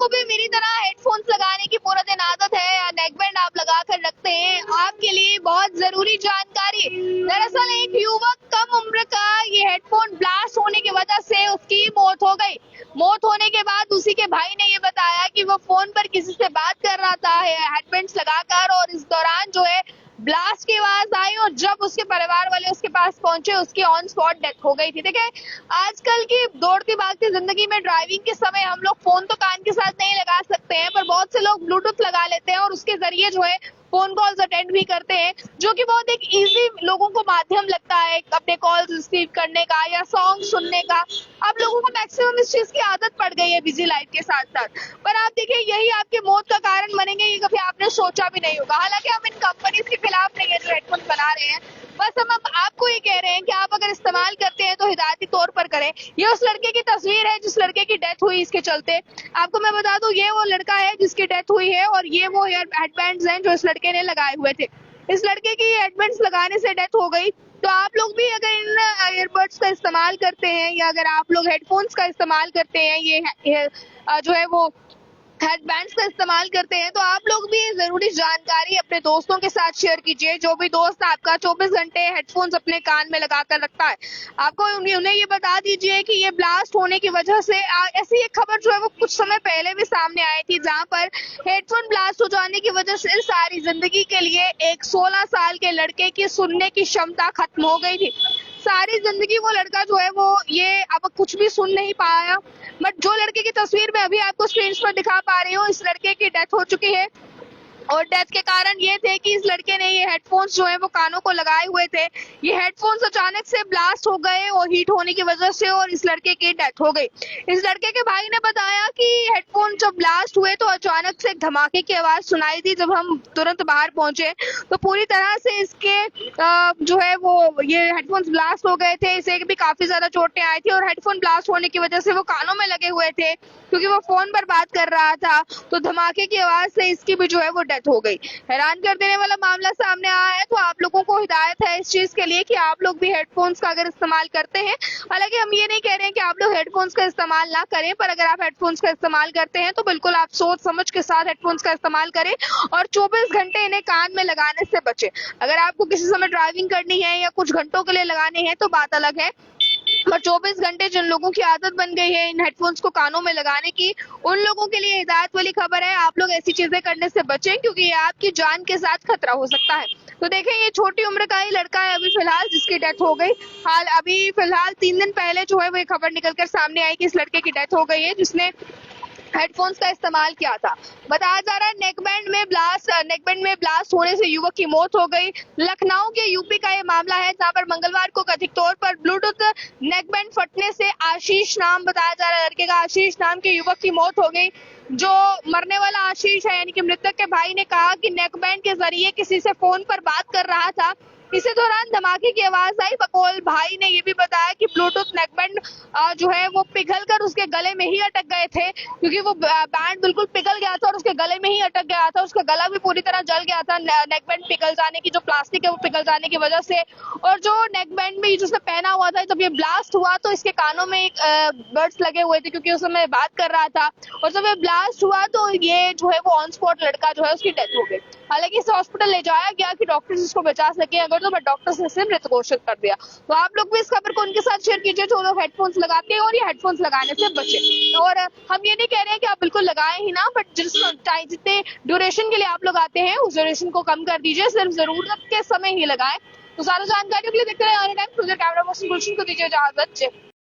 को भी मेरी तरह हेडफोन्स लगाने की पूरा दिन आदत है या नेकबैंड आप लगा कर रखते हैं, आपके लिए बहुत जरूरी जानकारी। दरअसल एक युवक कम उम्र का ये हेडफोन ब्लास्ट होने की वजह से उसकी मौत हो गई। मौत होने के बाद उसी के भाई ने ये बताया कि वो फोन पर किसी से बात कर रहा था हेडबैंड्स लगाकर, और इस दौरान जो है ब्लास्ट की आवाज आई और जब उसके परिवार वाले उसके पास पहुंचे उसकी ऑन स्पॉट डेथ हो गई थी। देखिए, आजकल की दौड़ती भागती जिंदगी में ड्राइविंग के समय हम लोग फोन तो कान के साथ नहीं लगा सकते हैं, पर बहुत से लोग ब्लूटूथ लगा लेते हैं और उसके जरिए जो है फोन कॉल्स अटेंड भी करते हैं, जो कि बहुत एक इजी लोगों को माध्यम लगता है अपने कॉल्स रिसीव करने का या सॉन्ग सुनने का। अब लोगों को मैक्सिमम इस चीज की आदत पड़ गई है बिजी लाइफ के साथ साथ, पर आप देखिए यही आपकी मौत का कारण बनेंगे, ये कभी आपने सोचा भी नहीं होगा। हालांकि हम इन कंपनीज के खिलाफ नहीं है जो हेडफोन बना रहे हैं, बस हम आपको ये कह रहे हैं कि आप अगर इस्तेमाल करते हैं तो हिदायती तौर पर करें। ये उस लड़के की तस्वीर है जिस लड़के की डेथ हुई इसके चलते। आपको मैं बता दूं, ये वो लड़का है जिसकी डेथ हुई है और ये वो हेडबैंड्स हैं जो इस लड़के ने लगाए हुए थे। इस लड़के की हेडबैंड्स लगाने से डेथ हो गई। तो आप लोग भी अगर इन ईयरबड्स का इस्तेमाल करते हैं या अगर आप लोग हेडफोन्स का इस्तेमाल करते हैं, ये जो है वो हेडबैंड्स का इस्तेमाल करते हैं, तो आप लोग भी जरूरी जानकारी अपने दोस्तों के साथ शेयर कीजिए। जो भी दोस्त आपका 24 घंटे हेडफोन्स अपने कान में लगा कर रखता है, आपको उन्हें ये बता दीजिए कि ये ब्लास्ट होने की वजह से ऐसी एक खबर जो है वो कुछ समय पहले भी सामने आई थी, जहां पर हेडफोन ब्लास्ट हो जाने की वजह से सारी जिंदगी के लिए एक 16 साल के लड़के की सुनने की क्षमता खत्म हो गई थी। सारी जिंदगी वो लड़का जो है वो ये अब कुछ भी सुन नहीं पाया। बट जो लड़के की तस्वीर में अभी आपको स्क्रीन पर दिखा पा रही हूँ, इस लड़के की डेथ हो चुकी है और डेथ के कारण ये थे कि इस लड़के ने ये हेडफोन्स जो है वो कानों को लगाए हुए थे। ये हेडफोन्स अचानक से ब्लास्ट हो गए और हीट होने की वजह से, और इस लड़के की डेथ हो गई। इस लड़के के भाई ने बताया कि हेडफोन जब ब्लास्ट हुए तो अचानक से एक धमाके की आवाज सुनाई दी। जब हम तुरंत बाहर पहुंचे तो पूरी तरह से इसके जो है वो ये हेडफोन्स ब्लास्ट हो गए थे। इसे भी काफी ज्यादा चोटें आई थी और हेडफोन ब्लास्ट होने की वजह से वो कानों में लगे हुए थे क्योंकि वो फोन पर बात कर रहा था, तो धमाके की आवाज से इसकी भी जो है वो डेथ हो गई। हैरान कर देने वाला मामला सामने आया है, तो आप लोगों को हिदायत है इस चीज के लिए कि आप लोग भी हेडफोन्स का अगर इस्तेमाल करते हैं, हालांकि हम ये नहीं कह रहे हैं कि आप लोग हेडफोन्स का इस्तेमाल ना करें, पर अगर आप हेडफोन्स का इस्तेमाल करते हैं तो बिल्कुल आप सोच समझ के साथ हेडफोन्स का इस्तेमाल करें और 24 घंटे इन्हें कान में लगाने से बचें। अगर आपको किसी समय ड्राइविंग करनी है या कुछ घंटों के लिए लगाने हैं तो बात अलग है, पर 24 घंटे जिन लोगों की आदत बन गई है इन हेडफोन्स को कानों में लगाने की, उन लोगों के लिए हिदायत वाली खबर है, आप लोग ऐसी चीजें करने से बचें क्योंकि ये आपकी जान के साथ खतरा हो सकता है। तो देखें, ये छोटी उम्र का ही लड़का है अभी फिलहाल जिसकी डेथ हो गई। अभी फिलहाल 3 दिन पहले जो है वो खबर निकलकर सामने आई कि इस लड़के की डेथ हो गई है जिसने हेडफोन्स का इस्तेमाल किया था। बताया जा रहा है नेकबैंड में ब्लास्ट होने से युवक की मौत हो गई। लखनऊ के यूपी का ये मामला है जहां पर मंगलवार को कथित तौर पर ब्लूटूथ नेकबैंड फटने से आशीष नाम बताया जा रहा है लड़के का, आशीष नाम के युवक की मौत हो गई। जो मरने वाला आशीष है यानी कि मृतक के भाई ने कहा कि नेकबैंड के जरिए किसी से फोन पर बात कर रहा था, इसी दौरान धमाके की आवाज आई। बकौल भाई ने ये भी बताया कि ब्लूटूथ नेकबैंड जो है वो पिघल कर उसके गले में ही अटक गए थे क्योंकि वो बैंड बिल्कुल पिघल गया था और उसके गले में ही अटक गया था, उसका गला भी पूरी तरह जल गया था नेकबैंड पिघल जाने की, जो प्लास्टिक है वो पिघल जाने की वजह से। और जो नेकबैंड में जिसने पहना हुआ था, जब ये ब्लास्ट हुआ तो इसके कानों में एक बड्स लगे हुए थे क्योंकि उस समय बात कर रहा था, और जब ये ब्लास्ट हुआ तो ये जो है वो ऑन स्पॉट लड़का जो है उसकी डेथ हो गई। हालांकि इसे हॉस्पिटल ले जाया गया कि डॉक्टर्स इसको बचा सके, अगर तो डॉक्टर्स ने इसे मृत घोषित कर दिया। तो आप लोग भी इस खबर को उनके साथ शेयर कीजिए जो लोग हेडफोन्स लगाते हैं और ये हेडफोन्स लगाने से बचे। और हम ये नहीं कह रहे हैं कि आप बिल्कुल लगाएं ही ना, बट जितने ड्यूरेशन के लिए आप लोग आते हैं उस ड्यूरेशन को कम कर दीजिए, सिर्फ जरूरत के समय ही लगाएं। तो सारा जानकारी के लिए देखते रहे कैमरा पर्सन गुलशन को दीजिए इजाजत।